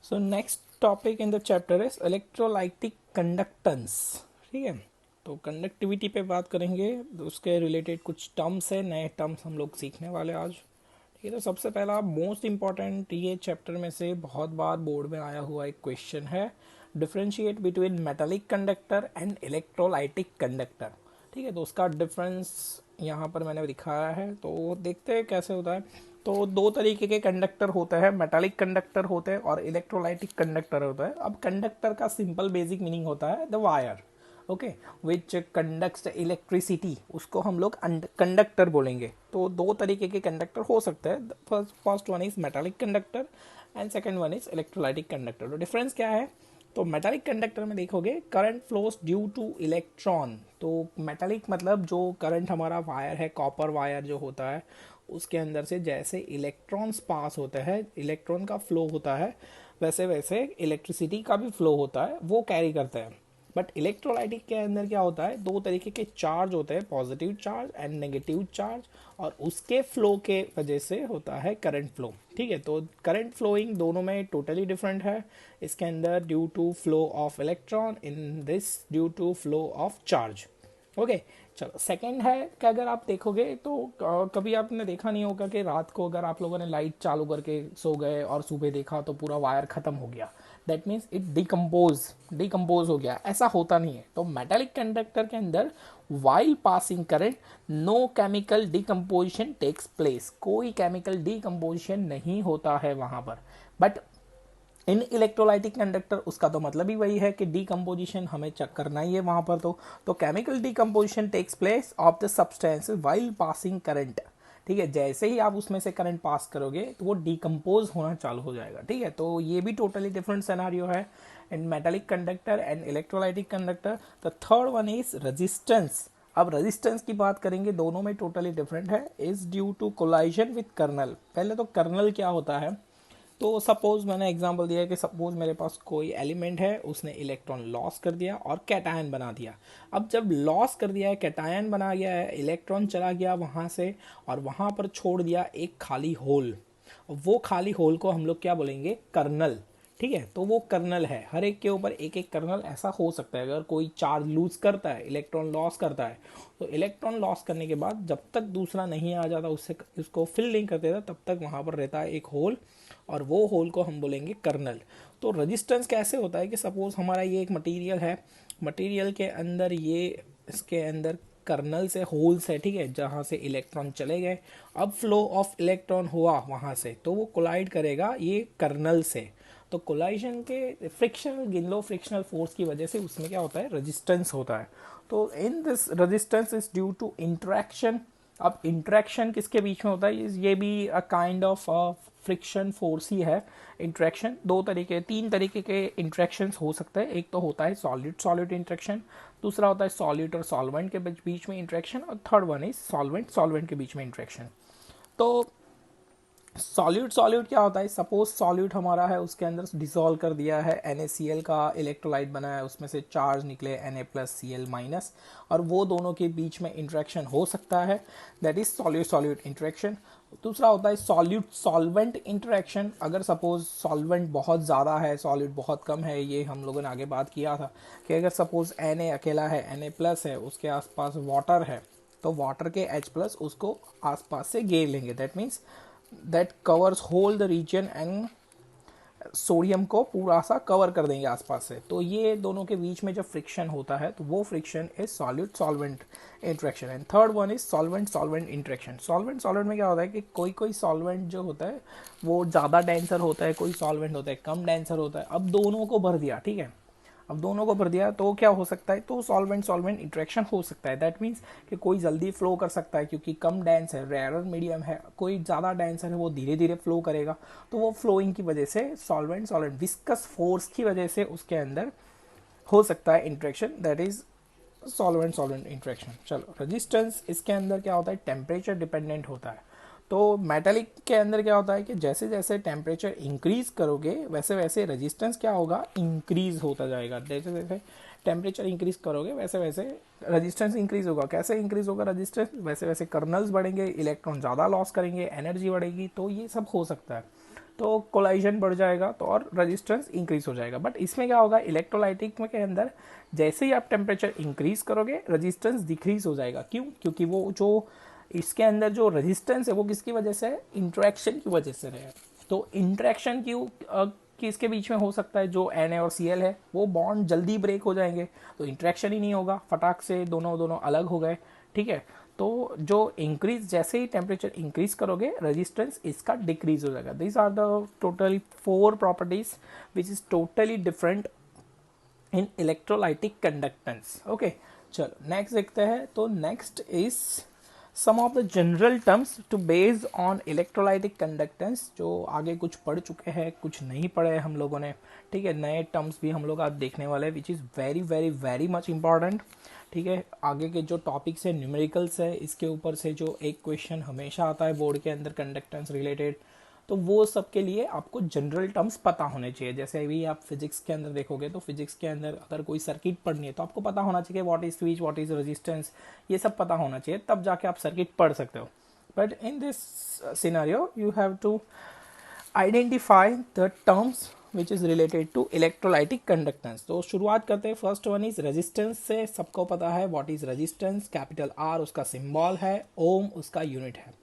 So next topic in the chapter is electrolytic conductance. ठीक है, तो कंडक्टिविटी पे बात करेंगे, तो उसके रिलेटेड कुछ टर्म्स है, नए टर्म्स हम लोग सीखने वाले आज। ठीक है, तो सबसे पहला मोस्ट इम्पॉर्टेंट ये चैप्टर में से बहुत बार बोर्ड में आया हुआ एक क्वेश्चन है, differentiate between metallic conductor and electrolytic conductor. ठीक है, तो उसका डिफरेंस यहाँ पर मैंने दिखाया है, तो देखते हैं कैसे होता है। तो दो तरीके के कंडक्टर होते हैं, मेटालिक कंडक्टर होते हैं और इलेक्ट्रोलाइटिक कंडक्टर होता है। अब कंडक्टर का सिंपल बेसिक मीनिंग होता है the wire, okay, which conducts electricity, उसको हम लोग कंडक्टर बोलेंगे। तो दो तरीके के कंडक्टर हो सकते हैं, first one is metallic conductor and second one is electrolytic conductor. तो डिफरेंस क्या है? तो मेटालिक कंडक्टर में देखोगे current flows due two electron. तो मेटालिक मतलब जो करंट हमारा वायर है, कॉपर वायर जो होता है, उसके अंदर से जैसे इलेक्ट्रॉन्स पास होते हैं, इलेक्ट्रॉन का फ्लो होता है, वैसे वैसे इलेक्ट्रिसिटी का भी फ्लो होता है, वो कैरी करते हैं। बट इलेक्ट्रोलाइटिक के अंदर क्या होता है, दो तरीके के चार्ज होते हैं, positive charge and negative charge, और उसके फ्लो के वजह से होता है करंट फ्लो। ठीक है, तो करंट फ्लोइंग दोनों में टोटली डिफरेंट है। इसके अंदर due to flow of electron, in this due to flow of charge. Okay, चलो सेकंड है कि अगर आप देखोगे तो कभी आपने देखा नहीं होगा कि रात को अगर आप लोगों ने लाइट चालू करके सो गए और सुबह देखा तो पूरा वायर खत्म हो गया, दैट मीन्स इट डिकम्पोज हो गया। ऐसा होता नहीं है। तो मेटालिक कंडक्टर के अंदर while passing current no chemical decomposition takes place, कोई केमिकल डिकम्पोजिशन नहीं होता है वहां पर। बट इन इलेक्ट्रोलाइटिक कंडक्टर उसका तो मतलब ही वही है कि डीकम्पोजिशन हमें चेक करना ही है वहां पर। तो chemical decomposition takes place of the substance while passing current. ठीक है, जैसे ही आप उसमें से करंट पास करोगे तो वो डीकम्पोज होना चालू हो जाएगा। ठीक है, तो ये भी टोटली डिफरेंट सिनेरियो है in metallic conductor and electrolytic conductor. The third one is resistance. अब रेजिस्टेंस की बात करेंगे, दोनों में टोटली डिफरेंट है। Is due to collision with kernel. पहले तो कर्नल क्या होता है, तो सपोज मैंने एग्जांपल दिया है कि सपोज मेरे पास कोई एलिमेंट है, उसने इलेक्ट्रॉन लॉस कर दिया और कैटायन बना दिया। अब जब लॉस कर दिया है, कैटायन बना गया है, इलेक्ट्रॉन चला गया वहाँ से और वहाँ पर छोड़ दिया एक खाली होल। वो खाली होल को हम लोग क्या बोलेंगे? कर्नल। ठीक है, तो वो कर्नल है, हर एक के ऊपर एक एक कर्नल ऐसा हो सकता है। अगर कोई चार्ज लूज करता है, इलेक्ट्रॉन लॉस करता है, तो इलेक्ट्रॉन लॉस करने के बाद जब तक दूसरा नहीं आ जाता, उससे उसको फिल नहीं कर देता, तब तक वहाँ पर रहता है एक होल, और वो होल को हम बोलेंगे कर्नल। तो रेजिस्टेंस कैसे होता है कि सपोज हमारा ये एक मटेरियल है, मटेरियल के अंदर ये, इसके अंदर कर्नल से होल्स है, ठीक है, जहाँ से इलेक्ट्रॉन चले गए। अब फ्लो ऑफ इलेक्ट्रॉन हुआ वहाँ से, तो वो कोलाइड करेगा ये कर्नल से। तो कोलाइजन के फ्रिक्शनल, गिन लो फ्रिक्शनल फोर्स की वजह से उसमें क्या होता है? रेजिस्टेंस होता है। तो in this resistance is due to interaction. अब इंटरेक्शन किसके बीच में होता है? ये भी a kind of friction force ही है। इंटरेक्शन दो तरीके, तीन तरीके के इंटरेक्शंस हो सकते हैं। एक तो होता है सॉलिड सॉलिड इंटरेक्शन, दूसरा होता है सॉलिड और सॉल्वेंट के बीच में इंटरेक्शन, और third one is solvent solvent के बीच में इंटरेक्शन। तो सॉल्यूट सॉल्यूट क्या होता है? सपोज सॉल्यूट हमारा है, उसके अंदर डिसॉल्व कर दिया है, NaCl का इलेक्ट्रोलाइट बना है, उसमें से चार्ज निकले Na+Cl-, और वो दोनों के बीच में इंटरेक्शन हो सकता है, that is solute solute interaction. दूसरा होता है सॉल्यूट सॉल्वेंट इंटरेक्शन। अगर सपोज सॉल्वेंट बहुत ज़्यादा है, सॉल्यूट बहुत कम है, ये हम लोगों ने आगे बात किया था कि अगर सपोज Na अकेला है, Na+ है, उसके आसपास वाटर है, तो वाटर के H+ उसको आसपास से घेर लेंगे, that means that covers whole the region, and sodium को पूरा सा कवर कर देंगे आसपास से। तो ये दोनों के बीच में जब फ्रिक्शन होता है, तो वो friction is solute solvent interaction. And third one is solvent solvent interaction. Solvent solvent में क्या होता है कि कोई कोई सॉल्वेंट जो होता है वो ज़्यादा डेंसर होता है, कोई सॉल्वेंट होता है कम डेंसर होता है। अब दोनों को भर दिया, ठीक है, अब दोनों को भर दिया तो क्या हो सकता है? तो सॉल्वेंट सॉल्वेंट इंटरेक्शन हो सकता है। दैट मीन्स कि कोई जल्दी फ्लो कर सकता है क्योंकि कम डेंस है, रेयरर मीडियम है, कोई ज़्यादा डेंसर है, वो धीरे धीरे फ्लो करेगा। तो वो फ्लोइंग की वजह से सॉल्वेंट सॉल्वेंट विस्कस फोर्स की वजह से उसके अंदर हो सकता है interaction, that is solvent solvent interaction. चलो, रेजिस्टेंस इसके अंदर क्या होता है? टेम्परेचर डिपेंडेंट होता है। तो मेटालिक के अंदर क्या होता है कि जैसे जैसे टेम्परेचर इंक्रीज करोगे, वैसे वैसे रेजिस्टेंस क्या होगा? इंक्रीज होता जाएगा। जैसे जैसे टेम्परेचर इंक्रीज करोगे, वैसे वैसे रेजिस्टेंस इंक्रीज होगा। कैसे इंक्रीज होगा रेजिस्टेंस? वैसे वैसे कर्नल्स बढ़ेंगे, इलेक्ट्रॉन ज़्यादा लॉस करेंगे, एनर्जी बढ़ेगी, तो ये सब हो सकता है। तो कोलाइजन बढ़ जाएगा तो और रेजिस्टेंस इंक्रीज हो जाएगा। बट इसमें क्या होगा, इलेक्ट्रोलाइटिक में के अंदर जैसे ही आप टेम्परेचर इंक्रीज करोगे रेजिस्टेंस डिक्रीज हो जाएगा। क्यों? क्योंकि वो जो इसके अंदर जो रेजिस्टेंस है वो किसकी वजह से है, इंटरेक्शन की वजह से है। तो इंटरेक्शन किसके बीच में हो सकता है, जो Na और Cl है वो बॉन्ड जल्दी ब्रेक हो जाएंगे, तो इंटरेक्शन ही नहीं होगा, फटाक से दोनों दोनों अलग हो गए। ठीक है, तो जो इंक्रीज जैसे ही टेम्परेचर इंक्रीज करोगे रेजिस्टेंस इसका डिक्रीज हो जाएगा। This are the totally 4 properties which is totally different in electrolytic conductance. Okay, चलो नेक्स्ट देखते हैं। तो next is some of the general terms to based on electrolytic conductance, जो आगे कुछ पढ़ चुके हैं कुछ नहीं पढ़े हम लोगों ने। ठीक है, नए टर्म्स भी हम लोग आज देखने वाले हैं which is very very very much important. ठीक है, आगे के जो टॉपिक्स है न्यूमेरिकल्स है, इसके ऊपर से जो एक क्वेश्चन हमेशा आता है बोर्ड के अंदर कंडक्टेंस रिलेटेड, तो वो सब के लिए आपको जनरल टर्म्स पता होने चाहिए। जैसे अभी आप फिजिक्स के अंदर देखोगे तो फिजिक्स के अंदर अगर कोई सर्किट पढ़नी है तो आपको पता होना चाहिए what is switch, what is resistance, ये सब पता होना चाहिए, तब जाके आप सर्किट पढ़ सकते हो। But in this scenario you have to identify the terms which is related to electrolytic conductance. तो शुरुआत करते हैं, फर्स्ट वन इज रेजिस्टेंस से। सबको पता है what is resistance, capital R उसका सिंबल है, ओम उसका यूनिट है।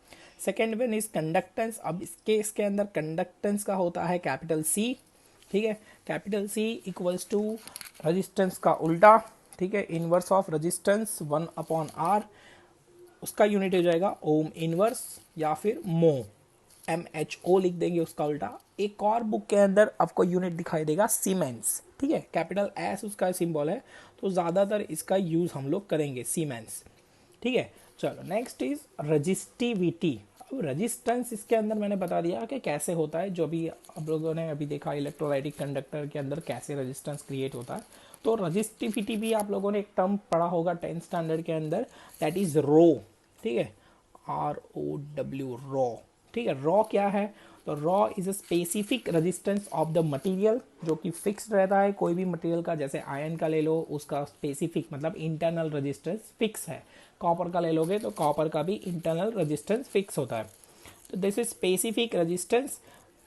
Second one is conductance. अब इसके अंदर कंडक्टेंस का होता है कैपिटल सी। ठीक है, capital C equals to resistance का उल्टा। ठीक है, इनवर्स ऑफ रेजिस्टेंस 1/r, उसका यूनिट हो जाएगा ओम इनवर्स या फिर मो, MHO लिख देंगे उसका उल्टा। एक और बुक के अंदर आपको यूनिट दिखाई देगा सीमेंस। ठीक है, कैपिटल एस उसका सिंबल है, तो ज़्यादातर इसका यूज़ हम लोग करेंगे सीमेंस। ठीक है, चलो नेक्स्ट इज रजिस्टिविटी। अब रेजिस्टेंस इसके अंदर मैंने बता दिया कि कैसे होता है, जो भी आप लोगों ने अभी देखा इलेक्ट्रोलाइटिक कंडक्टर के अंदर कैसे रेजिस्टेंस क्रिएट होता है। तो रजिस्टिविटी भी आप लोगों ने एक टर्म पढ़ा होगा 10th स्टैंडर्ड के अंदर, दैट इज रो। ठीक है, ROW, रो। ठीक है, रॉ क्या है, तो raw is a specific resistance of the material, जो कि फिक्स रहता है कोई भी मटेरियल का। जैसे आयरन का ले लो, उसका स्पेसिफिक मतलब इंटरनल रेजिस्टेंस फिक्स है। कॉपर का ले लोगे तो कॉपर का भी इंटरनल रेजिस्टेंस फिक्स होता है। तो this is specific resistance.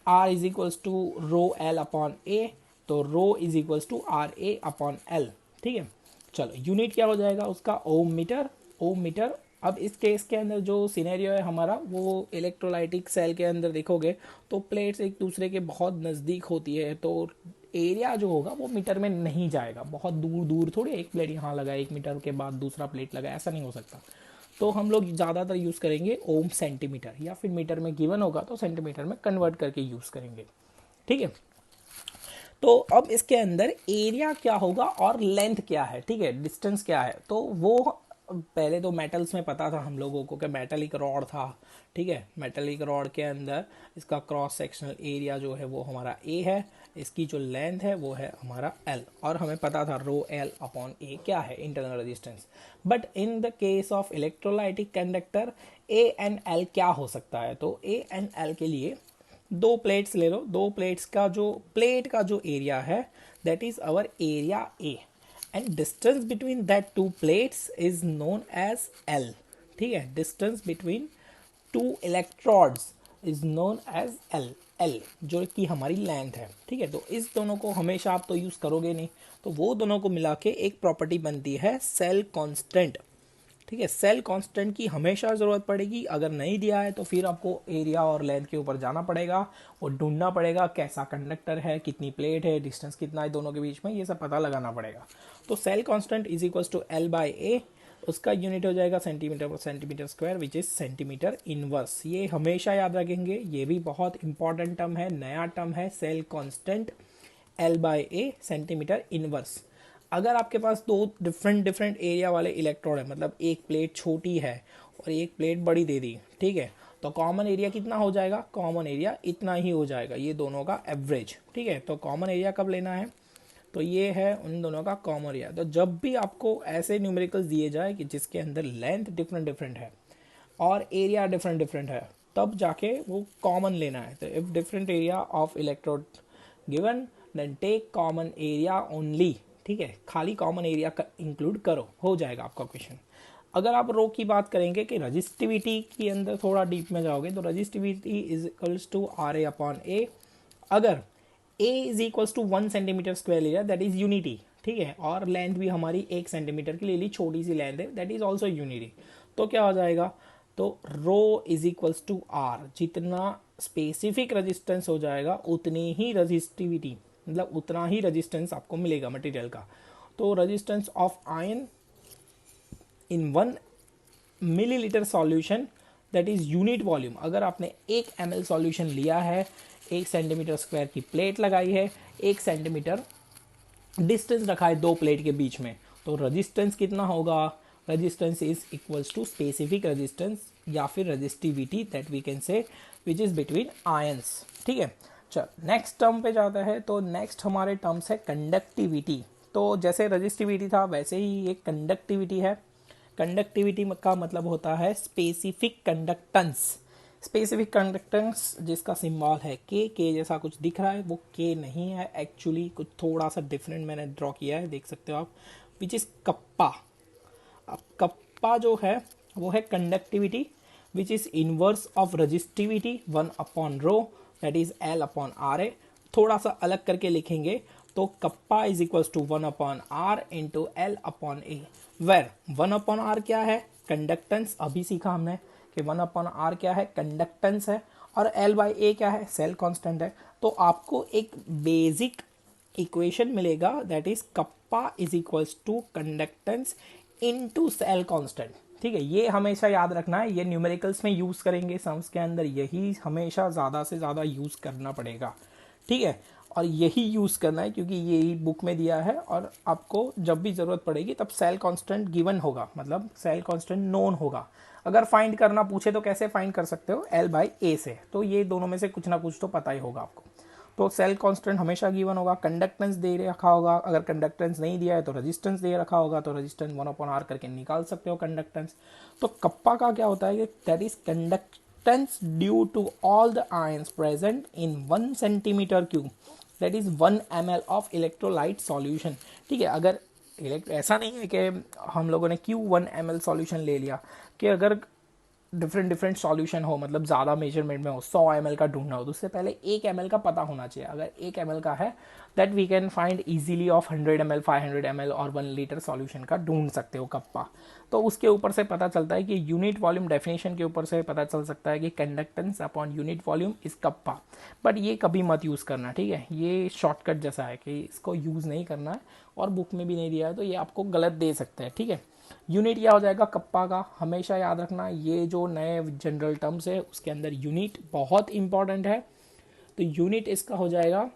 R is equals to rho L upon A, तो rho is equals to RA upon L. ठीक है, चलो यूनिट क्या हो जाएगा उसका, ओम मीटर। ओम मीटर। अब इस केस के अंदर जो सिनेरियो है हमारा, वो इलेक्ट्रोलाइटिक सेल के अंदर देखोगे तो प्लेट्स एक दूसरे के बहुत नज़दीक होती है, तो एरिया जो होगा वो मीटर में नहीं जाएगा, बहुत दूर दूर थोड़ी एक प्लेट यहाँ लगा 1 मीटर के बाद दूसरा प्लेट लगा, ऐसा नहीं हो सकता। तो हम लोग ज़्यादातर यूज़ करेंगे ओम सेंटीमीटर, या फिर मीटर में गिवन होगा तो सेंटीमीटर में कन्वर्ट करके यूज़ करेंगे। ठीक है, तो अब इसके अंदर एरिया क्या होगा और लेंथ क्या है, ठीक है, डिस्टेंस क्या है, तो वो पहले तो मेटल्स में पता था हम लोगों को कि मेटलिक रॉड था। ठीक है, मेटलिक रॉड के अंदर इसका क्रॉस सेक्शनल एरिया जो है वो हमारा A है, इसकी जो लेंथ है वो है हमारा L, और हमें पता था रो L अपॉन A क्या है, internal resistance. But in the case of electrolytic conductor A and L क्या हो सकता है, तो A एंड L के लिए दो प्लेट्स ले लो, दो प्लेट्स का जो प्लेट का जो एरिया है that is our area A, and distance between that two plates is known as L। ठीक है, distance between two electrodes is known as L, जो कि हमारी लेंथ है। ठीक है, तो इस दोनों को हमेशा आप तो यूज करोगे नहीं, तो वो दोनों को मिला के एक प्रॉपर्टी बनती है सेल कांस्टेंट। ठीक है, सेल कांस्टेंट की हमेशा ज़रूरत पड़ेगी। अगर नहीं दिया है तो फिर आपको एरिया और लेंथ के ऊपर जाना पड़ेगा और ढूंढना पड़ेगा कैसा कंडक्टर है, कितनी प्लेट है, डिस्टेंस कितना है दोनों के बीच में, ये सब पता लगाना पड़ेगा। तो cell constant is equals to L/A, उसका यूनिट हो जाएगा सेंटीमीटर पर centimetre square which is centimetre inverse. ये हमेशा याद रखेंगे, ये भी बहुत इंपॉर्टेंट टर्म है, नया टर्म है, cell constant L/A centimetre inverse. अगर आपके पास दो डिफरेंट एरिया वाले इलेक्ट्रोड है, मतलब एक प्लेट छोटी है और एक प्लेट बड़ी दे दी, ठीक है, तो कॉमन एरिया कितना हो जाएगा, कॉमन एरिया इतना ही हो जाएगा, ये दोनों का एवरेज। ठीक है, तो कॉमन एरिया कब लेना है, तो ये है उन दोनों का कॉमन एरिया। तो जब भी आपको ऐसे न्यूमेरिकल्स दिए जाए कि जिसके अंदर लेंथ डिफरेंट है और एरिया डिफरेंट है, तब जाके वो कॉमन लेना है। तो if different area of electrode given then take common area only. ठीक है, खाली कॉमन एरिया का इंक्लूड करो, हो जाएगा आपका क्वेश्चन। अगर आप रो की बात करेंगे कि रजिस्टिविटी के अंदर थोड़ा डीप में जाओगे तो resistivity is equals to R A upon A. अगर A is equals to 1 centimetre square लिया दैट इज यूनिटी, ठीक है, और लेंथ भी हमारी 1 सेंटीमीटर की ले ली, छोटी सी लेंथ है, दैट इज ऑल्सो यूनिटी। तो क्या हो जाएगा, तो rho is equals to are, जितना स्पेसिफिक रेजिस्टेंस हो जाएगा उतनी ही रजिस्टिविटी, मतलब उतना ही रेजिस्टेंस आपको मिलेगा मटेरियल का। तो resistance of ion in 1 millilitre solution that is unit volume. अगर आपने 1 ml सॉल्यूशन लिया है, 1 सेंटीमीटर स्क्वायर की प्लेट लगाई है, 1 सेंटीमीटर डिस्टेंस रखा है दो प्लेट के बीच में, तो रेजिस्टेंस कितना होगा, resistance is equals to specific resistance या फिर resistivity that we can say which is between ions, ठीक है। चल नेक्स्ट टर्म पे जाता है, तो नेक्स्ट हमारे टर्म्स है कंडक्टिविटी। तो जैसे रेजिस्टिविटी था वैसे ही एक कंडक्टिविटी है। कंडक्टिविटी का मतलब होता है स्पेसिफिक कंडक्टेंस। स्पेसिफिक कंडक्टेंस जिसका सिंबल है के जैसा कुछ दिख रहा है, वो के नहीं है एक्चुअली, कुछ थोड़ा सा डिफरेंट मैंने ड्रॉ किया है, देख सकते हो आप, विच इज कप्पा। अब कप्पा जो है वो है conductivity which is inverse of resistivity 1 upon rho that is L upon R A. थोड़ा सा अलग करके लिखेंगे तो kappa is equals to 1 upon R into L upon A, where 1 upon R क्या है, कंडक्टेंस, अभी सीखा हमने कि 1 अपॉन आर क्या है, कंडक्टेंस है, और एल बाई ए क्या है, सेल कांस्टेंट है। तो आपको एक बेसिक इक्वेशन मिलेगा that is kappa is equals to conductance into cell constant, ठीक है। ये हमेशा याद रखना है, ये न्यूमेरिकल्स में यूज करेंगे सम्स के अंदर, यही हमेशा ज़्यादा से ज़्यादा यूज करना पड़ेगा, ठीक है। और यही यूज़ करना है क्योंकि यही बुक में दिया है, और आपको जब भी ज़रूरत पड़ेगी तब सेल कांस्टेंट गिवन होगा, मतलब सेल कांस्टेंट नोन होगा। अगर फाइंड करना पूछे तो कैसे फाइंड कर सकते हो, एल बाई ए से, तो ये दोनों में से कुछ ना कुछ तो पता ही होगा आपको। तो सेल कांस्टेंट हमेशा गिवन होगा, कंडक्टेंस दे रखा होगा, अगर कंडक्टेंस नहीं दिया है तो रेजिस्टेंस दे रखा होगा, तो रेजिस्टेंस 1 अपॉन आर करके निकाल सकते हो कंडक्टेंस। तो कप्पा का क्या होता है, that is conductance due to all the ions present in 1 centimetre cube that is 1 ml ऑफ इलेक्ट्रोलाइट सॉल्यूशन, ठीक है। अगर ऐसा नहीं है कि हम लोगों ने क्यों 1 ml सॉल्यूशन ले लिया, कि अगर डिफरेंट सॉल्यूशन हो, मतलब ज़्यादा मेजरमेंट में हो, 100 ml का ढूंढना हो, तो उससे पहले 1 ml का पता होना चाहिए। अगर 1 ml का है that we can find easily of 100 ml 500 ml और 1 लीटर सॉल्यूशन का ढूंढ सकते हो कप्पा। तो उसके ऊपर से पता चलता है कि यूनिट वॉल्यूम डेफिनेशन के ऊपर से पता चल सकता है कि conductance upon unit volume is kappa. But ये कभी मत यूज़ करना, ठीक है, ये शॉर्टकट जैसा है कि इसको यूज़ नहीं करना है, और बुक में भी नहीं दिया है तो ये आपको गलत दे सकते हैं, ठीक है। यूनिट क्या हो जाएगा कप्पा का, हमेशा याद रखना, ये जो नए जनरल टर्म्स है उसके अंदर यूनिट बहुत इंपॉर्टेंट है। तो यूनिट इसका हो जाएगा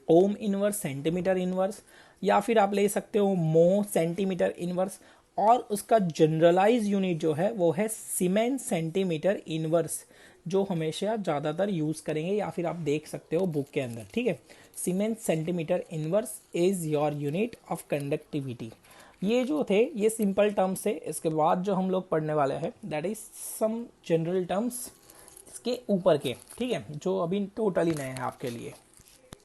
ओम इनवर्स, सेंटीमीटर इनवर्स, या फिर आप ले सकते हो मो सेंटीमीटर इनवर्स, और उसका जनरलाइज यूनिट जो है वो है सीमेंस सेंटीमीटर इनवर्स, जो हमेशा ज़्यादातर यूज़ करेंगे, या फिर आप देख सकते हो बुक के अंदर, ठीक है। Siemens centimetre inverse is your unit of conductivity. ये जो थे ये सिंपल टर्म्स थे। इसके बाद जो हम लोग पढ़ने वाले हैं that is some general terms इसके ऊपर के, ठीक है, जो अभी टोटली नए हैं आपके लिए।